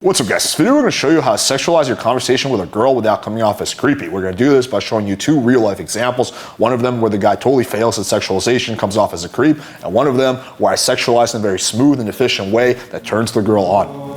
What's up, guys? This video we're going to show you how to sexualize your conversation with a girl without coming off as creepy. We're going to do this by showing you two real-life examples. One of them where the guy totally fails at sexualization, comes off as a creep, and one of them where I sexualize in a very smooth and efficient way that turns the girl on.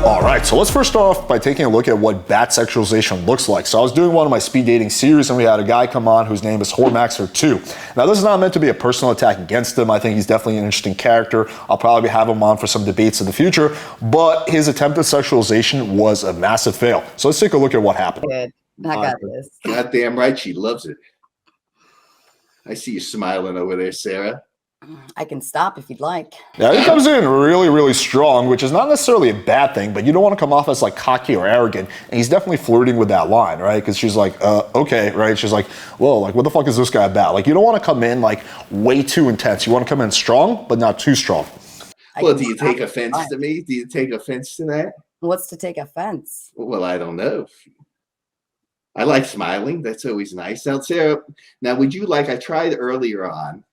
Alright, so let's first start off by taking a look at what bad sexualization looks like. So I was doing one of my speed dating series and we had a guy come on whose name is Whoremaxer2. Now this is not meant to be a personal attack against him. I think he's definitely an interesting character. I'll probably have him on for some debates in the future, but his attempt at sexualization was a massive fail. So let's take a look at what happened. Good. I got this. Goddamn right, she loves it. I see you smiling over there, Sarah. I can stop if you'd like. Yeah, he comes in really, really strong, which is not necessarily a bad thing, but you don't want to come off as like cocky or arrogant. And he's definitely flirting with that line, right? Because she's like, okay, right? She's like, whoa, like what the fuck is this guy about? Like you don't want to come in like way too intense. You want to come in strong, but not too strong. Well, do you take offense to me? Do you take offense to that? What's to take offense? Well, I don't know. I like smiling. That's always nice. Now, Sarah, would you like, I tried earlier on,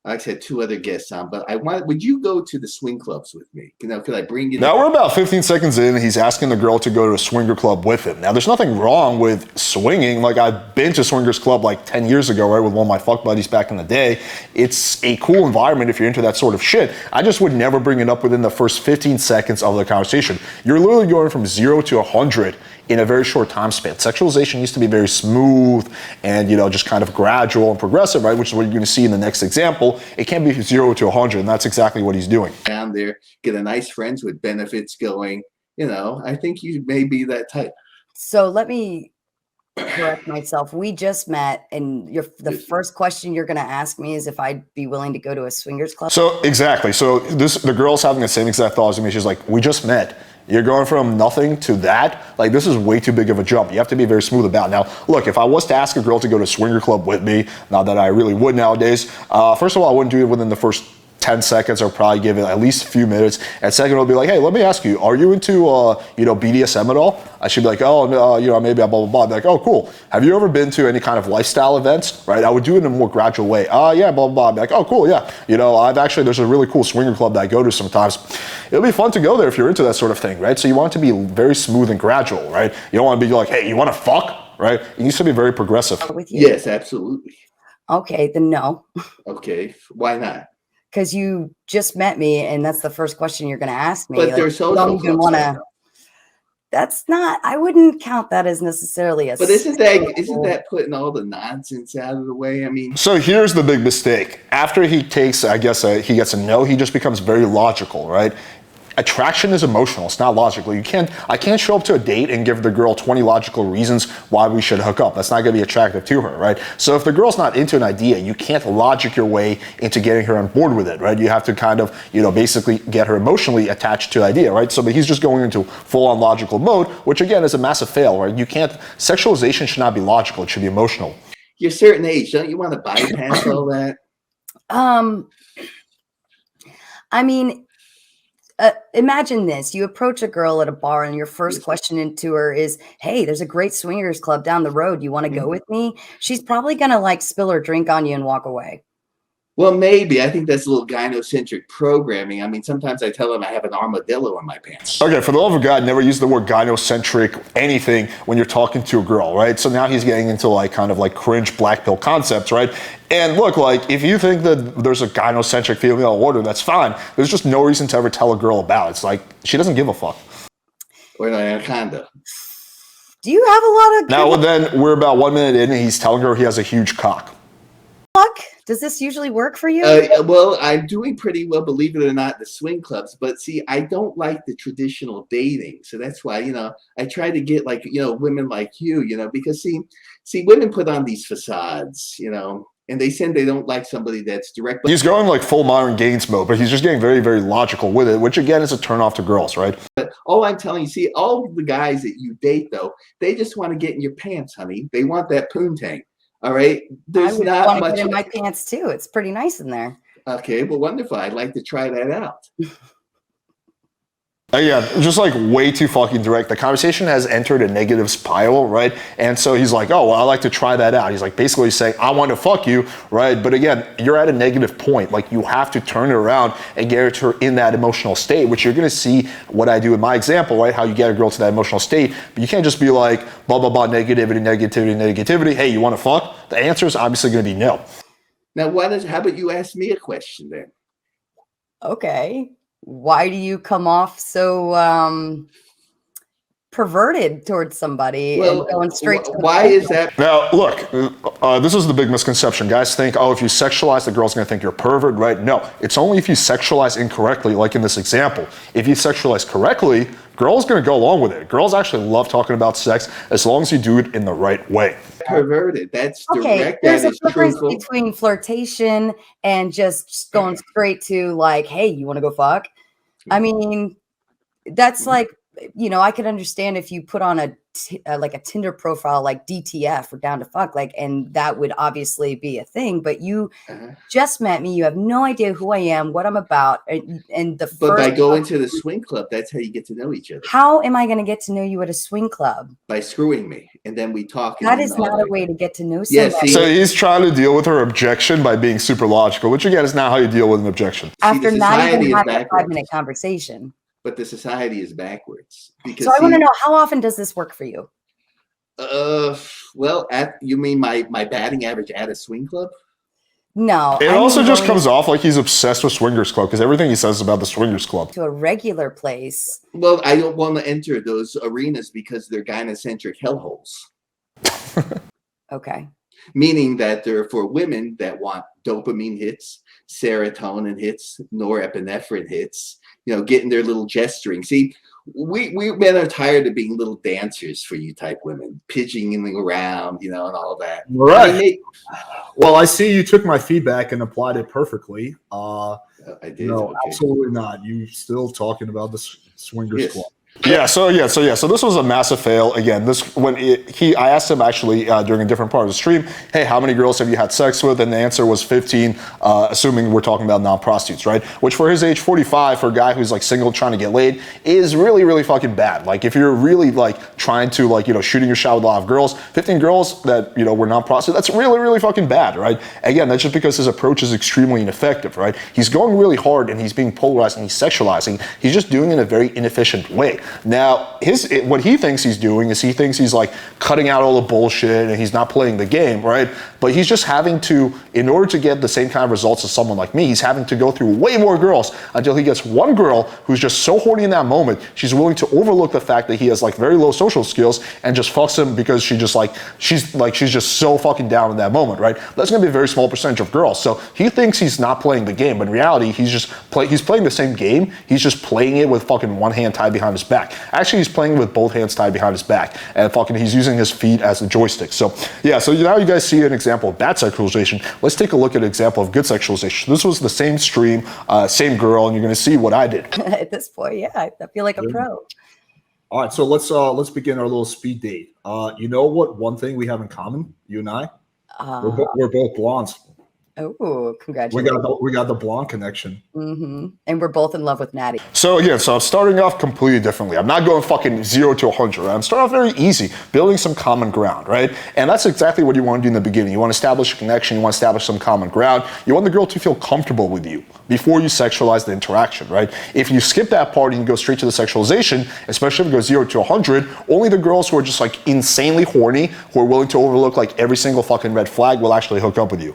I had two other guests on, but would you go to the swing clubs with me? You know, could I bring you? Now we're about 15 seconds in and he's asking the girl to go to a swinger club with him. Now there's nothing wrong with swinging. Like I've been to swingers club like 10 years ago, right? With one of my fuck buddies back in the day. It's a cool environment if you're into that sort of shit. I just would never bring it up within the first 15 seconds of the conversation. You're literally going from 0 to 100 in a very short time span. Sexualization used to be very smooth and, you know, just kind of gradual and progressive, right? Which is what you're going to see in the next example. It can't be 0 to 100, and that's exactly what he's doing. Down there, get a nice friends with benefits going. You know, I think you may be that type. So let me correct myself. We just met, and the first question you're going to ask me is if I'd be willing to go to a swingers club. So exactly. So the girl's having the same exact thought as me. She's like, we just met. You're going from nothing to that. Like, this is way too big of a jump. You have to be very smooth about it. Now, look, if I was to ask a girl to go to a swinger club with me, not that I really would nowadays, first of all, I wouldn't do it within the first 10 seconds. I'll probably give it at least a few minutes. And second, I'll be like, hey, let me ask you, are you into, you know, BDSM at all? I should be like, oh, no, you know, maybe I blah, blah, blah. Be like, oh, cool. Have you ever been to any kind of lifestyle events, right? I would do it in a more gradual way. Yeah, blah, blah, blah. Be like, oh, cool, yeah. You know, there's a really cool swinger club that I go to sometimes. It'll be fun to go there if you're into that sort of thing, right? So you want it to be very smooth and gradual, right? You don't want to be like, hey, you want to fuck, right? It needs to be very progressive. With you. Yes, absolutely. Okay, then no. Okay, why not? Because you just met me, and that's the first question you're going to ask me. But like, there's social don't even want to. That's not. I wouldn't count that as necessarily a. But isn't that putting all the nonsense out of the way? I mean. So here's the big mistake. After he takes, I guess, he gets a no, he just becomes very logical, right? Attraction is emotional. It's not logical. I can't show up to a date and give the girl 20 logical reasons why we should hook up. That's not going to be attractive to her, right? So if the girl's not into an idea, you can't logic your way into getting her on board with it, right? You have to kind of, you know, basically get her emotionally attached to the idea, right? So but he's just going into full-on logical mode, which again is a massive fail, right? Sexualization should not be logical. It should be emotional. You're a certain age. Don't you want to bypass all that? I mean, imagine this. You approach a girl at a bar and your first question to her is, hey, there's a great swingers club down the road. You want to go with me? She's probably going to like spill her drink on you and walk away. Well, maybe. I think that's a little gynocentric programming. I mean, sometimes I tell them I have an armadillo in my pants. Okay, for the love of God, never use the word gynocentric anything when you're talking to a girl, right? So now he's getting into like kind of like cringe black pill concepts, right? And look, like if you think that there's a gynocentric female order, that's fine. There's just no reason to ever tell a girl about it. It's like she doesn't give a fuck. Or an anaconda. Do you have a lot of... Now, then we're about 1 minute in and he's telling her he has a huge cock. Fuck? Does this usually work for you? Well, I'm doing pretty well, believe it or not, the swing clubs. But see, I don't like the traditional dating. So that's why, you know, I try to get like, you know, women like you, you know, because see, women put on these facades, you know, and they say they don't like somebody that's direct. He's going like full Myron Gaines mode, but he's just getting very, very logical with it, which again is a turn off to girls, right? But all I'm telling you, see, all the guys that you date, though, they just want to get in your pants, honey. They want that poontang. All right. There's not much in my pants too. It's pretty nice in there. Okay, well, wonderful. I'd like to try that out. Yeah, just like way too fucking direct. The conversation has entered a negative spiral, right? And so he's like, oh, well, I like to try that out. He's like basically saying, I want to fuck you, right? But again, you're at a negative point. Like you have to turn it around and get her in that emotional state, which you're going to see what I do in my example, right? How you get a girl to that emotional state. But you can't just be like, blah, blah, blah, negativity, negativity, negativity. Hey, you want to fuck? The answer is obviously going to be no. Now, how about you ask me a question then? Okay. Why do you come off so perverted towards somebody and going straight to the why point? is that? Now, look, this is the big misconception. Guys think, oh, if you sexualize, the girl's going to think you're a pervert, right? No, it's only if you sexualize incorrectly, like in this example. If you sexualize correctly, girls going to go along with it. Girls actually love talking about sex as long as you do it in the right way. Perverted. That's Okay, direct. there's That a is difference truthful. between flirtation and just going straight to like, hey, you want to go fuck? I mean, that's like, you know, I could understand if you put on like a Tinder profile like DTF or down to fuck, like, and that would obviously be a thing. But you just met me, you have no idea who I am, what I'm about, and But by going to the swing club, that's how you get to know each other. How am I going to get to know you at a swing club? By screwing me, and then we talk. That is not a way to get to know Yeah, somebody. So he's trying to deal with her objection by being super logical, which again is not how you deal with an objection. After the not society even is having a backwards. 5-minute conversation. But the society is backwards. Because, So I want to know, how often does this work for you? Well, you mean my batting average at a swing club? No. It also just comes off like he's obsessed with Swingers Club because everything he says is about the Swingers Club. To a regular place. Well, I don't want to enter those arenas because they're gynocentric hellholes. Okay. Meaning that they're for women that want dopamine hits, serotonin hits, norepinephrine hits, you know, getting their little gesturing. See, we men are tired of being little dancers for you type women, pigeoning around, you know, and all that. Right. Well, I see you took my feedback and applied it perfectly. I did. No, okay. absolutely not. You still talking about the Swingers Club. So this was a massive fail. Again, I asked him actually during a different part of the stream, hey, how many girls have you had sex with? And the answer was 15, assuming we're talking about non-prostitutes, right? Which for his age, 45, for a guy who's like single trying to get laid, is really, really fucking bad. Like if you're really like trying to like, you know, shooting your shot with a lot of girls, 15 girls that, you know, were non-prostitutes, that's really, really fucking bad, right? Again, that's just because his approach is extremely ineffective, right? He's going really hard and he's being polarized and he's sexualizing. He's just doing it in a very inefficient way. Now, what he thinks he's doing is he thinks he's like cutting out all the bullshit and he's not playing the game, right? But he's just having to, in order to get the same kind of results as someone like me, he's having to go through way more girls until he gets one girl who's just so horny in that moment, she's willing to overlook the fact that he has like very low social skills and just fucks him because she's just so fucking down in that moment, right? That's gonna be a very small percentage of girls. So he thinks he's not playing the game, but in reality, he's playing the same game, he's just playing it with fucking one hand tied behind his back. Actually, he's playing with both hands tied behind his back, and fucking he's using his feet as the joystick. So yeah, so now you guys see an example of bad sexualization. Let's take a look at an example of good sexualization. This was the same stream, same girl, and you're gonna see what I did. At this point, yeah, I feel like a pro. All right, so let's begin our little speed date. You know what? One thing we have in common, you and I, we're both blondes. Oh, congratulations. We got the blonde connection. Mm-hmm. And we're both in love with Natty. So again, I'm starting off completely differently. I'm not going fucking 0 to 100. I'm starting off very easy, building some common ground, right? And that's exactly what you want to do in the beginning. You want to establish a connection. You want to establish some common ground. You want the girl to feel comfortable with you before you sexualize the interaction, right? If you skip that part and you go straight to the sexualization, especially if it goes 0 to 100, only the girls who are just like insanely horny, who are willing to overlook like every single fucking red flag, will actually hook up with you.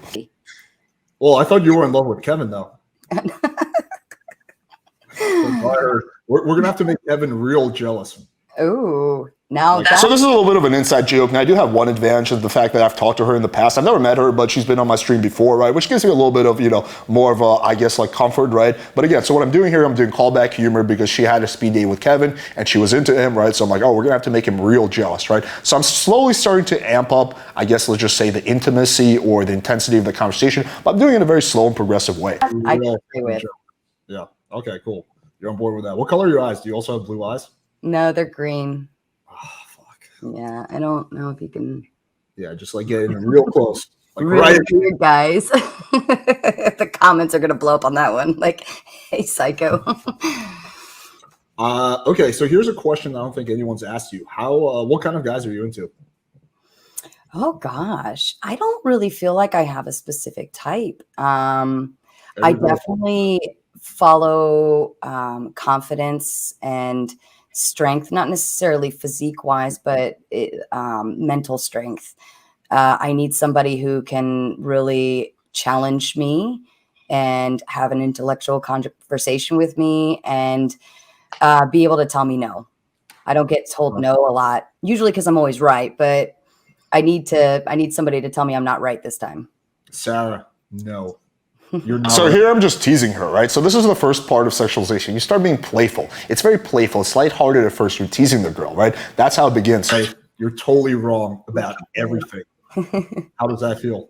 Well, I thought you were in love with Kevin, though. We're going to have to make Kevin real jealous. Oh, now so this is a little bit of an inside joke, and I do have one advantage of the fact that I've talked to her in the past. I've never met her, but she's been on my stream before, right? Which gives me a little bit of, you know, more of a, I guess, like comfort, right? But again, so what I'm doing here, I'm doing callback humor because she had a speed date with Kevin and she was into him, right? So I'm like, oh, we're gonna have to make him real jealous, right? So I'm slowly starting to amp up, I guess, let's just say the intimacy or the intensity of the conversation, but I'm doing it in a very slow and progressive way. I can agree with. Yeah. Okay, cool. You're on board with that. What color are your eyes? Do you also have blue eyes? No, they're green. Oh, fuck. Yeah, I don't know if you can. Yeah, just like getting real close. Like Really weird, guys. The comments are gonna blow up on that one. Like, hey, psycho. Okay, so here's a question I don't think anyone's asked you. What kind of guys are you into? Oh gosh, I don't really feel like I have a specific type. I Everybody. definitely follow confidence and strength, not necessarily physique wise, but mental strength. I need somebody who can really challenge me and have an intellectual conversation with me and be able to tell me no. I don't get told no a lot, usually because I'm always right, but I need somebody to tell me I'm not right this time. Sarah, no. You're not So right. here I'm just teasing her, right? So this is the first part of sexualization. You start being playful. It's very playful. It's lighthearted at first. You're teasing the girl, right? That's how it begins. Hey, you're totally wrong about everything. How does that feel?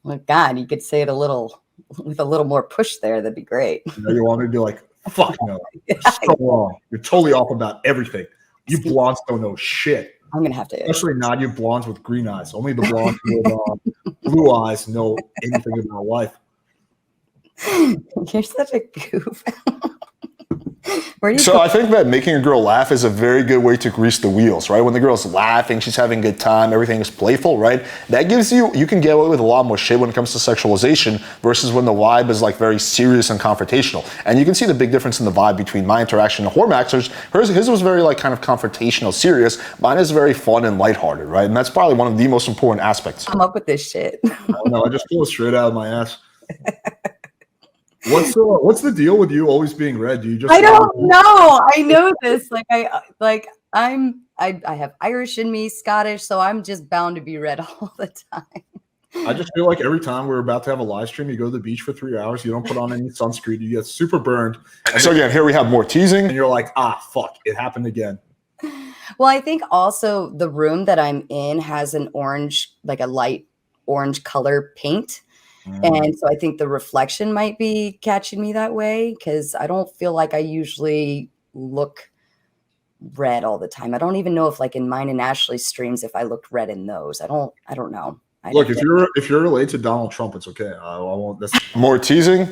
Well, God, you could say it with a little more push there. That'd be great. You know, you want me to be like, fuck no. You're so wrong. You're totally off about everything. You blondes don't know shit. I'm gonna have to. Especially not you blondes with green eyes. Only the blondes with blue eyes know anything about life. You're such a goof. Where do you So go? I think that making a girl laugh is a very good way to grease the wheels, right? When the girl's laughing, she's having a good time, everything is playful, right? That gives you can get away with a lot more shit when it comes to sexualization versus when the vibe is like very serious and confrontational. And you can see the big difference in the vibe between my interaction and Hormaxer's. His was very like kind of confrontational, serious. Mine is very fun and lighthearted, right? And that's probably one of the most important aspects. Come up with this shit. No, I just pull it straight out of my ass. What's the deal with you always being red? Do you just I don't know. I know this. I have Irish in me, Scottish, so I'm just bound to be red all the time. I just feel like every time we're about to have a live stream, you go to the beach for 3 hours, you don't put on any sunscreen, you get super burned. So again, here we have more teasing. And you're like, fuck, it happened again. Well, I think also the room that I'm in has an orange, like a light orange color paint. And so I think the reflection might be catching me that way because I don't feel like I usually look red all the time. I don't even know if like in mine and Ashley's streams, if I looked red in those. I don't know. Look, if you're related to Donald Trump, it's okay. I won't. That's More teasing.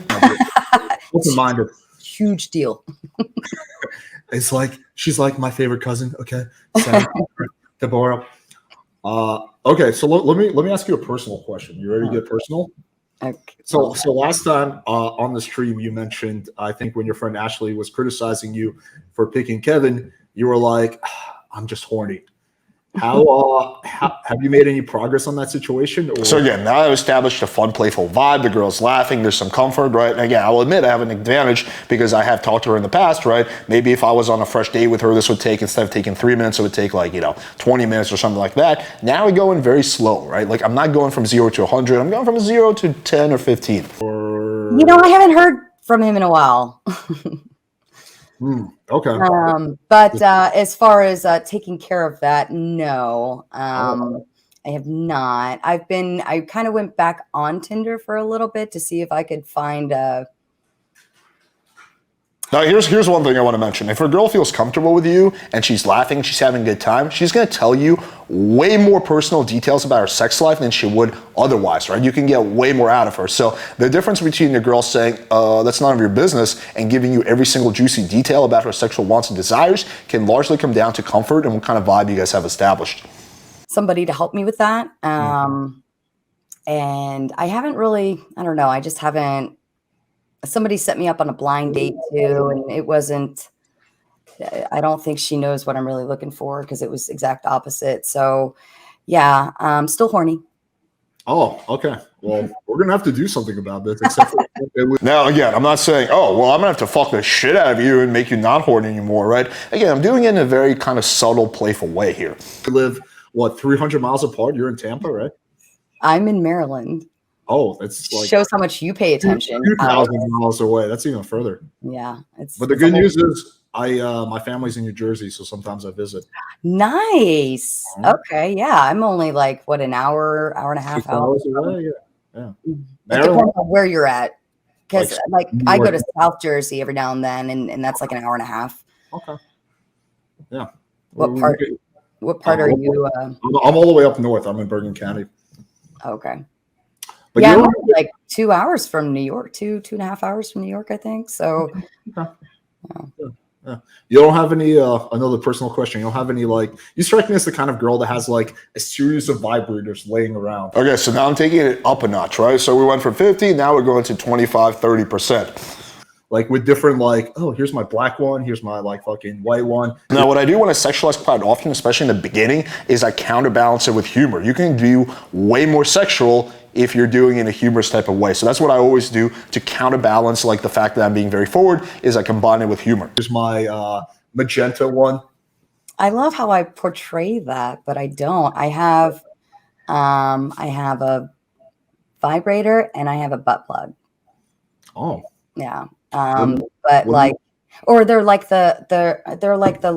open-minded. Huge deal. It's like she's like my favorite cousin. Okay, Deborah. Okay, so let me ask you a personal question. You ready to get personal? Okay. So last time on the stream, you mentioned, I think when your friend Ashley was criticizing you for picking Kevin, you were like, I'm just horny. How have you made any progress on that situation? Or? So again, now I've established a fun, playful vibe. The girl's laughing. There's some comfort, right? And again, I will admit I have an advantage because I have talked to her in the past, right? Maybe if I was on a fresh date with her, this would take, instead of taking 3 minutes, it would take 20 minutes or something like that. Now we're going very slow, right? Like I'm not going from 0 to 100. I'm going from 0 to 10 or 15. I haven't heard from him in a while. Okay. But as far as taking care of that, no, I have not. I kind of went back on Tinder for a little bit to see if I could find Now, here's one thing I want to mention. If a girl feels comfortable with you and she's laughing, she's having a good time, she's going to tell you way more personal details about her sex life than she would otherwise, right? You can get way more out of her. So the difference between the girl saying, that's none of your business, and giving you every single juicy detail about her sexual wants and desires can largely come down to comfort and what kind of vibe you guys have established. somebody to help me with that. And I haven't really, I don't know, I just haven't. Somebody set me up on a blind date too, and it wasn't, I don't think she knows what I'm really looking for because it was exact opposite. So yeah, I'm still horny. Oh, okay. Well, we're going to have to do something about this. Except for Now, again, I'm not saying, I'm going to have to fuck the shit out of you and make you not horny anymore, right? Again, I'm doing it in a very kind of subtle, playful way here. we live, 300 miles apart? You're in Tampa, right? I'm in Maryland. Oh, that's like Shows how much you pay attention. 2,000 miles away. That's even further. Yeah. But the good news is my family's in New Jersey, so sometimes I visit. Nice. Okay. Yeah. I'm only like, what, an hour and a half 6 hours away? Yeah. It depends on where you're at. Because I go to South Jersey every now and then, and that's like an hour and a half. Okay. Yeah. What part are you? I'm all the way up north. I'm in Bergen County. Okay. But yeah, I'm like 2 hours from New York, 2.5 hours from New York, I think. So, okay. Yeah. You don't have any another personal question. You don't have any like you strike me as the kind of girl that has like a series of vibrators laying around. Okay, so now I'm taking it up a notch, right? So we went from 50, now we're going to 25, 30%. Like with different like, oh, here's my black one, here's my like fucking white one. Now, what I do want to sexualize quite often, especially in the beginning, is I counterbalance it with humor. You can do way more sexual if you're doing it in a humorous type of way. So that's what I always do to counterbalance like the fact that I'm being very forward is I combine it with humor. Here's my magenta one. I love how I portray that, but I don't. I have a vibrator and I have a butt plug. Oh. Yeah. what But like, or they're like the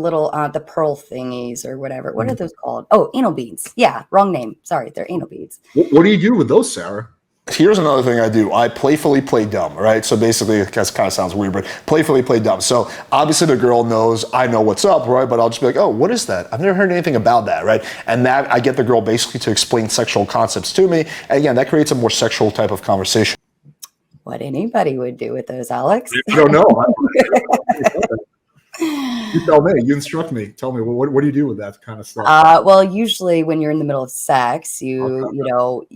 little the pearl thingies or whatever. What are those called? Oh, anal beads. Yeah, wrong name. Sorry, they're anal beads. What do you do with those, Sarah? Here's another thing I do. I playfully play dumb, right? So basically, it kind of sounds weird, but playfully play dumb. So obviously the girl knows I know what's up, right? But I'll just be like, oh, what is that? I've never heard anything about that, right? And that I get the girl basically to explain sexual concepts to me. And again, that creates a more sexual type of conversation. What anybody would do with those, Alex? I don't know. You tell me. You instruct me. Tell me. What do you do with that kind of stuff? Well, usually when you're in the middle of sex, you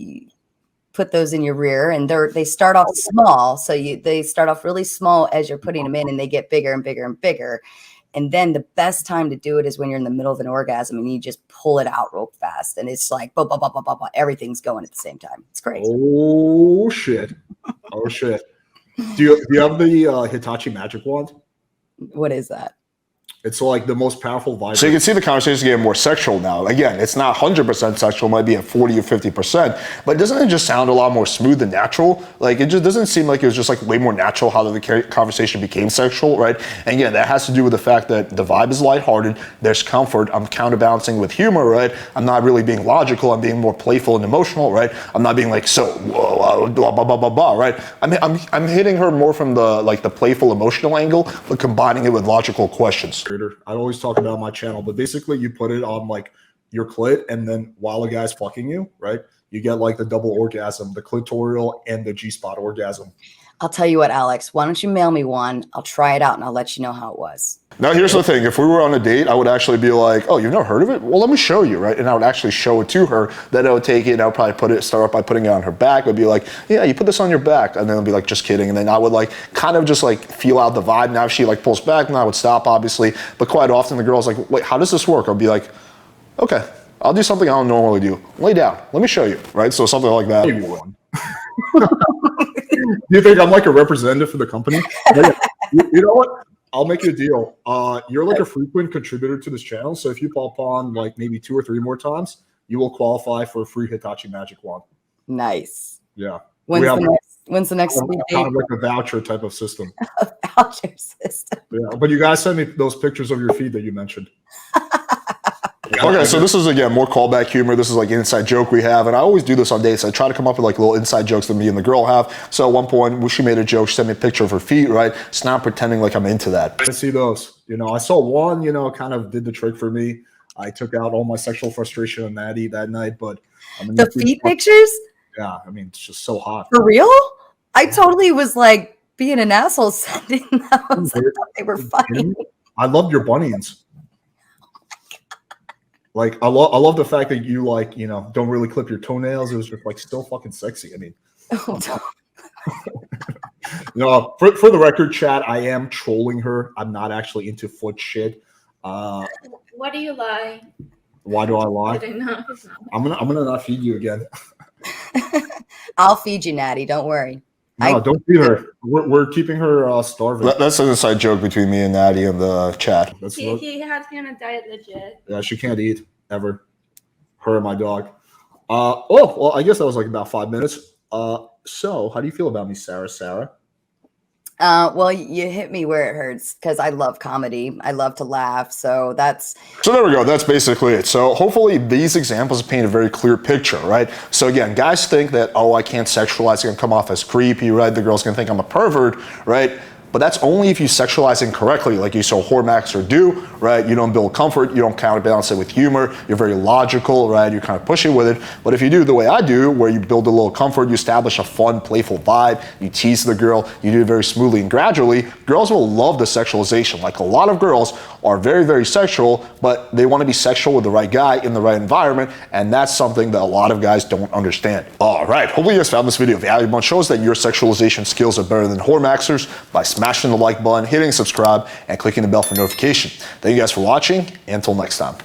put those in your rear, and they start off small. So they start off really small as you're putting them in, and they get bigger and bigger and bigger. And then the best time to do it is when you're in the middle of an orgasm and you just pull it out real fast, and it's like bah, bah, bah, bah, bah, bah, everything's going at the same time. It's great. Oh shit! Oh shit! Do you have the Hitachi magic wand? What is that? It's like the most powerful vibrator. So you can see the conversation getting more sexual now. Again, it's not 100% sexual, it might be at 40 or 50%, but doesn't it just sound a lot more smooth and natural? Like it just doesn't seem like it was just like way more natural how the conversation became sexual, right? And again, that has to do with the fact that the vibe is lighthearted, there's comfort, I'm counterbalancing with humor, right? I'm not really being logical, I'm being more playful and emotional, right? I'm not being like, so, whoa, blah, blah, blah, blah, blah, right? I'm hitting her more from the playful emotional angle, but combining it with logical questions. I always talk about my channel, but basically you put it on like your clit, and then while a guy's fucking you, right, you get like the double orgasm, the clitoral and the G-spot orgasm. I'll tell you what, Alex, why don't you mail me one? I'll try it out and I'll let you know how it was. Now, here's the thing. If we were on a date, I would actually be like, oh, you've never heard of it? Well, let me show you, right? And I would actually show it to her. Then I would take it and I would probably start off by putting it on her back. I'd be like, yeah, you put this on your back. And then I'd be like, just kidding. And then I would like kind of just like feel out the vibe. Now if she like pulls back, then I would stop, obviously. But quite often the girl's like, wait, how does this work? I'll be like, okay, I'll do something I don't normally do. Lay down. Let me show you, right? So something like that. Maybe one. Do you think I'm like a representative for the company? You know what? I'll make you a deal. You're like a frequent contributor to this channel, so if you pop on like maybe 2 or 3 more times, you will qualify for a free Hitachi Magic Wand. Nice. Yeah. When's the next kind of like a voucher type of system. A voucher system. Yeah, but you guys send me those pictures of your feet that you mentioned. Okay, so this is, again, more callback humor. This is like an inside joke we have, and I always do this on dates. I try to come up with like little inside jokes that me and the girl have. So at one point, she made a joke, she sent me a picture of her feet, right? So now I'm pretending like I'm into that. I see those. I saw one, kind of did the trick for me. I took out all my sexual frustration on Maddie that night, but the feet pictures? Yeah, I mean, it's just so hot. For real? I totally was like being an asshole sending those. I thought they were funny. I loved your bunions. Like I love the fact that you like, don't really clip your toenails. It was just like still fucking sexy. I mean, for the record, chat, I am trolling her. I'm not actually into foot shit. Why do you lie? Why do I lie? I don't know. I'm gonna not feed you again. I'll feed you, Natty. Don't worry. No, don't feed her. We're keeping her starving. That's an inside joke between me and Natty in the chat. He has me on a diet legit. Yeah, she can't eat ever. Her and my dog. Well, I guess that was like about 5 minutes. So how do you feel about me, Sarah? Well, you hit me where it hurts because I love comedy. I love to laugh. So there we go. That's basically it. So hopefully these examples paint a very clear picture, right? So again, guys think that, oh, I can't sexualize. It's going to come off as creepy, right? The girl's going to think I'm a pervert, right? but that's only if you sexualize incorrectly, like you saw Hormaxer do, right? You don't build comfort, you don't counterbalance it with humor, you're very logical, right? You're kind of pushy with it. But if you do the way I do, where you build a little comfort, you establish a fun, playful vibe, you tease the girl, you do it very smoothly and gradually, girls will love the sexualization. Like a lot of girls are very, very sexual, but they want to be sexual with the right guy in the right environment, and that's something that a lot of guys don't understand. All right, hopefully you guys found this video valuable and shows that your sexualization skills are better than Hormaxers by smashing the like button, hitting subscribe, and clicking the bell for notification. Thank you guys for watching, and until next time.